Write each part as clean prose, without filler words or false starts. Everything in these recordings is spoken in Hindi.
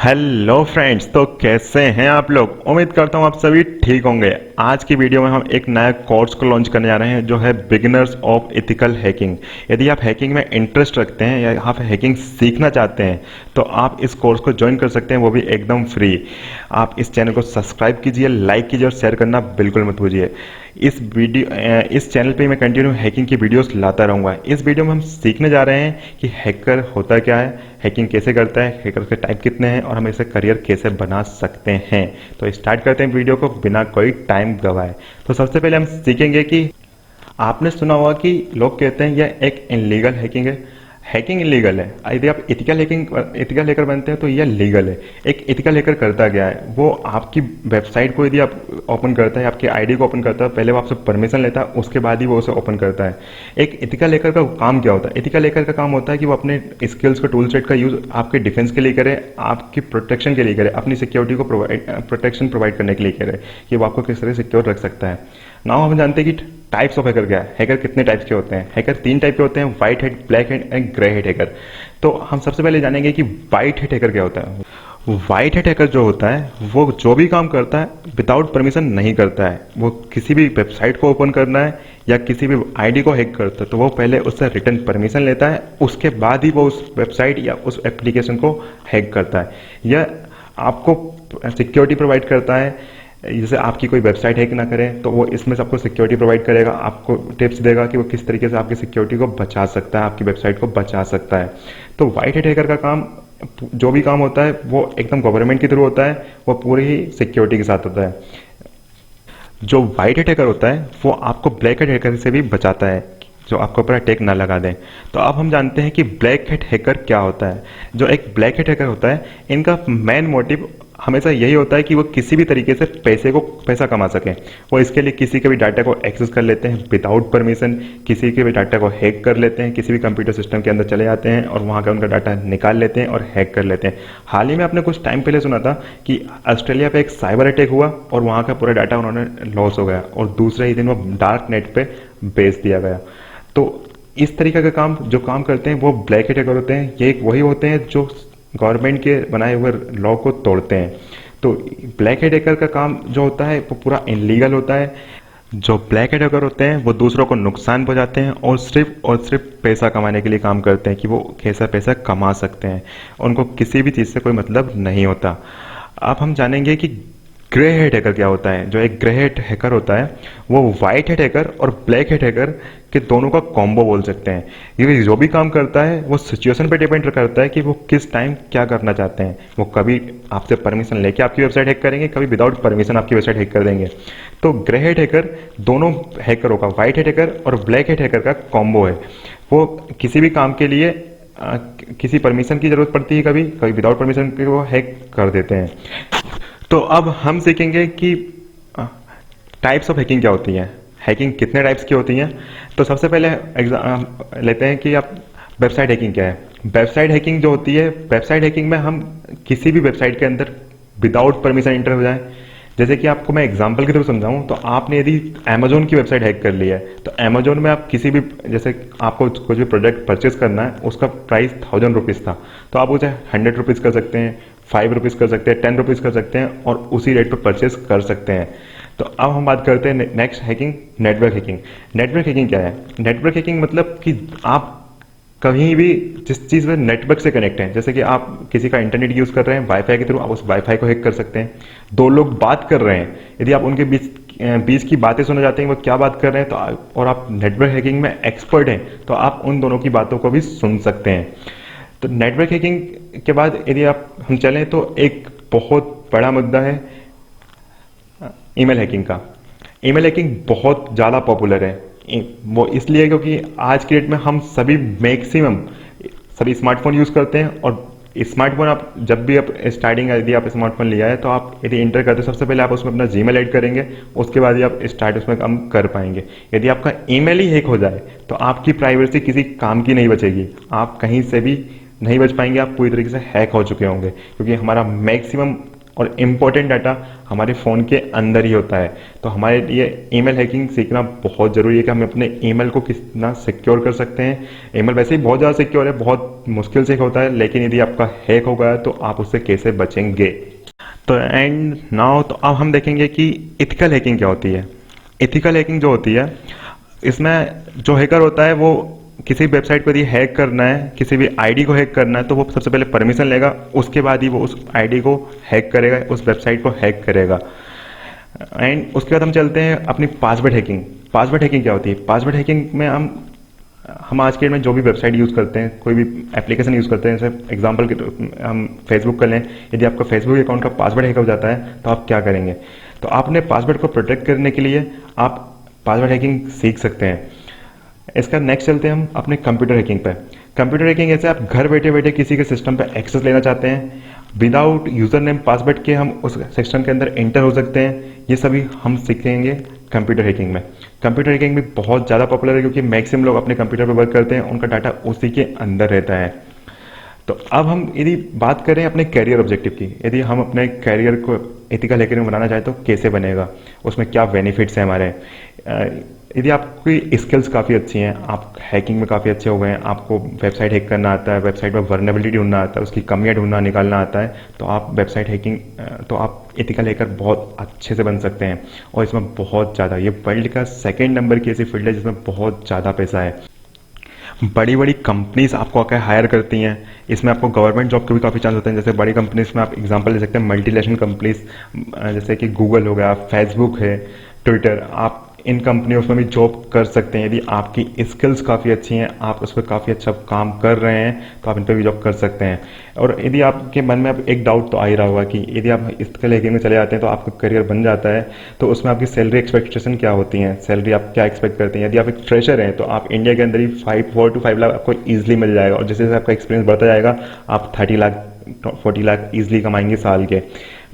हेलो फ्रेंड्स, तो कैसे हैं आप लोग। उम्मीद करता हूं आप सभी ठीक होंगे। आज की वीडियो में हम एक नया कोर्स को लॉन्च करने जा रहे हैं जो है बिगिनर्स ऑफ एथिकल हैकिंग। यदि आप हैकिंग में इंटरेस्ट रखते हैं या आप हैकिंग सीखना चाहते हैं तो आप इस कोर्स को ज्वाइन कर सकते हैं, वो भी एकदम फ्री। आप इस चैनल को सब्सक्राइब कीजिए, लाइक कीजिए और शेयर करना बिल्कुल मत भूलिए। इस चैनल पे मैं कंटिन्यू हैकिंग की वीडियोस लाता रहूँगा। इस वीडियो में हम सीखने जा रहे हैं कि हैकर होता क्या है, हैकिंग कैसे करता है, हैकर के टाइप कितने हैं और हम इसे करियर कैसे बना सकते हैं। तो स्टार्ट करते हैं वीडियो को बिना कोई टाइम गवाए। तो सबसे पहले हम सीखेंगे कि आपने सुना होगा कि लोग कहते हैं यह एक इनलीगल हैकिंग है। हैकिंग इलीगल है। यदि आप एथिकल हैकर बनते हैं तो यह लीगल है। एक एथिकल हैकर करता क्या है, वो आपकी वेबसाइट को यदि आप ओपन करता है, आपकी आईडी को ओपन करता है, पहले वो आपसे परमिशन लेता है, उसके बाद ही वो उसे ओपन करता है। एक एथिकल हैकर का काम क्या होता है, एथिकल हैकर का काम होता है कि वो अपने स्किल्स का टूल सेट का यूज आपके डिफेंस के लिए करे, आपकी प्रोटेक्शन के लिए करे, अपनी सिक्योरिटी को प्रोटेक्शन प्रोवाइड करने के लिए करे कि वो आपको किस तरह सिक्योर रख सकता है। नाउ हम जानते हैं कि टाइप्स ऑफ हैकर क्या है। हैकर कितने टाइप्स के होते हैं। हैकर 3 टाइप के होते हैं, white head, black head and grey head hacker. तो हम सबसे पहले जानेंगे कि व्हाइट हेड हैकर क्या होता है। व्हाइट हेड हैकर जो होता है वो जो भी काम करता है विदाउट परमिशन नहीं करता है। वो किसी भी वेबसाइट को ओपन करना है या किसी भी आईडी को हैक करता है तो वो पहले उससे रिटर्न परमिशन लेता है, उसके बाद ही वो उस वेबसाइट या उस एप्लीकेशन को हैक करता है। यह आपको सिक्योरिटी प्रोवाइड करता है। जैसे आपकी कोई वेबसाइट हैक ना करें तो वो इसमें सबको सिक्योरिटी प्रोवाइड करेगा, आपको टिप्स देगा कि वो किस तरीके से आपकी सिक्योरिटी को बचा सकता है, आपकी वेबसाइट को बचा सकता है। तो व्हाइट हेड हैकर का काम, जो भी काम होता है वो एकदम गवर्नमेंट के थ्रू होता है, वो पूरी ही सिक्योरिटी के साथ होता है। जो व्हाइट हेड हैकर होता है वो आपको ब्लैक हेड हैकर से भी बचाता है, जो आपको ऊपर अटैक ना लगा दें। तो अब हम जानते हैं कि ब्लैक हेड हैकर क्या होता है। जो एक ब्लैक हेड हैकर होता है, इनका मेन मोटिव हमेशा यही होता है कि वो किसी भी तरीके से पैसा कमा सकें। वो इसके लिए किसी के भी डाटा को एक्सेस कर लेते हैं विदाउट परमिशन, किसी के भी डाटा को हैक कर लेते हैं, किसी भी कंप्यूटर सिस्टम के अंदर चले जाते हैं और वहाँ का उनका डाटा निकाल लेते हैं और हैक कर लेते हैं। हाल ही में आपने कुछ टाइम पहले सुना था कि ऑस्ट्रेलिया पे एक साइबर अटैक हुआ और वहाँ का पूरा डाटा उन्होंने लॉस हो गया और दूसरे ही दिन वो डार्क नेट पे बेच दिया गया। तो इस तरीके का काम जो काम करते हैं वो ब्लैक हेड हैकर होते हैं। ये वही होते हैं जो गवर्नमेंट के बनाए हुए लॉ को तोड़ते हैं। तो ब्लैक हेड हैकर का काम जो होता है वो पूरा इनलीगल होता है। जो ब्लैक हेड हैकर होते हैं वो दूसरों को नुकसान पहुंचाते हैं और सिर्फ पैसा कमाने के लिए काम करते हैं कि वो कैसा पैसा कमा सकते हैं। उनको किसी भी चीज़ से कोई मतलब नहीं होता। अब हम जानेंगे कि ग्रे हेड हैकर क्या होता है। जो एक ग्रे हेड हैकर होता है वो व्हाइट हेड हैकर और ब्लैक हेड हैकर के दोनों का कॉम्बो बोल सकते हैं। ये जो भी काम करता है वो सिचुएशन पे डिपेंड करता है कि वो किस टाइम क्या करना चाहते हैं। वो कभी आपसे परमिशन लेके आपकी वेबसाइट हैक करेंगे, कभी विदाउट परमिशन आपकी वेबसाइट हैक कर देंगे। तो ग्रे हेड हैकर दोनों हैकरों का, व्हाइट हेड हैकर और ब्लैक हेड हैकर का कॉम्बो है। वो किसी भी काम के लिए किसी परमिशन की जरूरत पड़ती है, कभी कभी विदाउट परमिशन के वो हैक कर देते हैं। तो अब हम सीखेंगे कि टाइप्स ऑफ हैकिंग क्या होती है, हैकिंग कितने टाइप्स की होती हैं। तो सबसे पहले एग्जाम लेते हैं कि आप वेबसाइट हैकिंग क्या है। वेबसाइट हैकिंग जो होती है, वेबसाइट हैकिंग में हम किसी भी वेबसाइट के अंदर विदाउट परमिशन एंटर हो जाए। जैसे कि आपको मैं एग्जांपल के थ्रू समझाऊं तो आपने यदि अमेजोन की वेबसाइट हैक कर ली है तो अमेजोन में आप किसी भी, जैसे आपको कुछ भी प्रोडक्ट परचेज करना है, उसका प्राइस 1000 रुपीज़ था तो आप उसे 100 रुपीज़ कर सकते हैं, 5 रुपीज़ कर सकते हैं, 10 रुपीज़ कर सकते हैं और उसी रेट पर परचेज कर सकते हैं। तो अब हम बात करते हैं next hacking, network hacking. Network hacking क्या है। नेटवर्क हैकिंग मतलब कि आप कहीं भी जिस चीज़ में नेटवर्क से कनेक्ट हैं, जैसे कि आप किसी का इंटरनेट यूज़ कर रहे हैं वाईफाई के थ्रू, आप उस वाईफाई को हैक कर सकते हैं। 2 लोग बात कर रहे हैं, यदि आप उनके बीच की बातें सुनना चाहते हैं वो क्या बात कर रहे हैं और आप नेटवर्क हैकिंग में एक्सपर्ट हैं तो आप उन दोनों की बातों को भी सुन सकते हैं। तो नेटवर्क हैकिंग के बाद यदि हम चलें तो एक बहुत बड़ा मुद्दा है ईमेल हैकिंग का। ईमेल हैकिंग बहुत ज़्यादा पॉपुलर है। वो इसलिए क्योंकि आज की डेट में हम सभी मैक्सिमम सभी स्मार्टफोन यूज़ करते हैं और स्मार्टफोन आप जब भी आप स्टार्टिंग यदि आप स्मार्टफोन लिया है तो आप यदि इंटर करते हो सबसे पहले आप उसमें अपना जीमेल ऐड करेंगे, उसके बाद ही आप स्टार्ट उसमें काम कर पाएंगे। यदि आपका ईमेल ही हैक हो जाए तो आपकी प्राइवेसी किसी काम की नहीं बचेगी, आप कहीं से भी नहीं बच पाएंगे, आप पूरी तरीके से हैक हो चुके होंगे। क्योंकि हमारा मैक्सिमम और इम्पोर्टेंट डाटा हमारे फ़ोन के अंदर ही होता है। तो हमारे लिए ईमेल हैकिंग सीखना बहुत ज़रूरी है कि हम अपने ईमेल को कितना सिक्योर कर सकते हैं। ईमेल वैसे ही बहुत ज़्यादा सिक्योर है, बहुत मुश्किल से होता है, लेकिन यदि आपका हैक हो गया तो आप उससे कैसे बचेंगे। तो एंड नाउ तो अब हम देखेंगे कि इथिकल हैकिंग क्या होती है। इथिकल हैकिंग जो होती है, इसमें जो हैकर होता है वो किसी वेबसाइट को यदि हैक करना है, किसी भी आईडी को हैक करना है, तो वो सबसे पहले परमिशन लेगा, उसके बाद ही वो उस आईडी को हैक करेगा, उस वेबसाइट को हैक करेगा। एंड उसके बाद हम चलते हैं अपनी पासवर्ड हैकिंग। पासवर्ड हैकिंग क्या होती है? पासवर्ड हैकिंग में हम आज के डेट में जो भी वेबसाइट यूज़ करते हैं, कोई भी एप्लीकेशन यूज़ करते हैं, जैसे एग्जांपल के हम फेसबुक कर लें, यदि आपका फेसबुक अकाउंट का पासवर्ड हैक हो जाता है तो आप क्या करेंगे? तो आप अपने पासवर्ड को प्रोटेक्ट करने के लिए आप पासवर्ड हैकिंग सीख सकते हैं। इसका नेक्स्ट चलते हैं हम अपने कंप्यूटर हैकिंग पे। कंप्यूटर हैकिंग ऐसे आप घर बैठे बैठे किसी के सिस्टम पे एक्सेस लेना चाहते हैं, विदाउट यूज़र नेम पासवर्ड के हम उस सिस्टम के अंदर एंटर हो सकते हैं। ये सभी हम सीखेंगे कंप्यूटर हैकिंग में। कंप्यूटर हैकिंग भी बहुत ज़्यादा पॉपुलर है क्योंकि मैक्सिमम लोग अपने कंप्यूटर पर वर्क करते हैं, उनका डाटा उसी के अंदर रहता है। तो अब हम यदि बात करें अपने कैरियर ऑब्जेक्टिव की, यदि हम अपने कैरियर को एथिकल हैकिंग में बनाना चाहें तो कैसे बनेगा, उसमें क्या बेनिफिट्स हैं हमारे। यदि आपकी स्किल्स काफ़ी अच्छी हैं, आप हैकिंग में काफ़ी अच्छे हो गए हैं, आपको वेबसाइट हैक करना आता है, वेबसाइट में वर्नेबिलिटी ढूंढना आता है, उसकी कमियां ढूंढना निकालना आता है, तो आप वेबसाइट हैकिंग तो आप एथिकल हैकर बहुत अच्छे से बन सकते हैं। और इसमें बहुत ज़्यादा, ये वर्ल्ड का 2nd नंबर की ऐसी फील्ड है जिसमें बहुत ज़्यादा पैसा है। बड़ी बड़ी कंपनीज आपको आकर हायर करती हैं, इसमें आपको गवर्नमेंट जॉब के भी काफ़ी चांस होते हैं। जैसे बड़ी कंपनीज में आप एग्जांपल ले सकते हैं मल्टीनेशनल कंपनीज, जैसे कि गूगल हो गया, फेसबुक है, ट्विटर, आप इन कंपनियों में भी जॉब कर सकते हैं। यदि आपकी स्किल्स काफ़ी अच्छी हैं, आप उस पर काफ़ी अच्छा काम कर रहे हैं, तो आप इन पर भी जॉब कर सकते हैं। और यदि आपके मन में अब एक डाउट तो आ ही रहा होगा कि यदि आप एथिकल हैकिंग में चले जाते हैं तो आपका करियर बन जाता है, तो उसमें आपकी सैलरी एक्सपेक्टेशन क्या होती हैं, सैलरी आप क्या एक्सपेक्ट करते हैं। यदि आप एक फ्रेशर हैं तो आप इंडिया के अंदर ही 4 to 5 लाख आपको ईजिली मिल जाएगा, और जैसे जैसे आपका एक्सपीरियंस बढ़ता जाएगा आप 30 लाख 40 लाख ईजिली कमाएंगे साल के।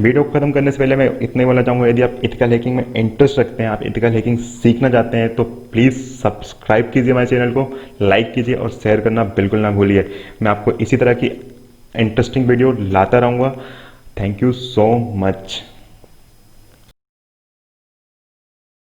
वीडियो को खत्म करने से पहले मैं इतना ही बोलना चाहूँगा, यदि आप एथिकल हैकिंग में इंटरेस्ट रखते हैं, आप एथिकल हैकिंग सीखना चाहते हैं, तो प्लीज़ सब्सक्राइब कीजिए हमारे चैनल को, लाइक कीजिए और शेयर करना बिल्कुल ना भूलिए। मैं आपको इसी तरह की इंटरेस्टिंग वीडियो लाता रहूँगा। Thank you so much.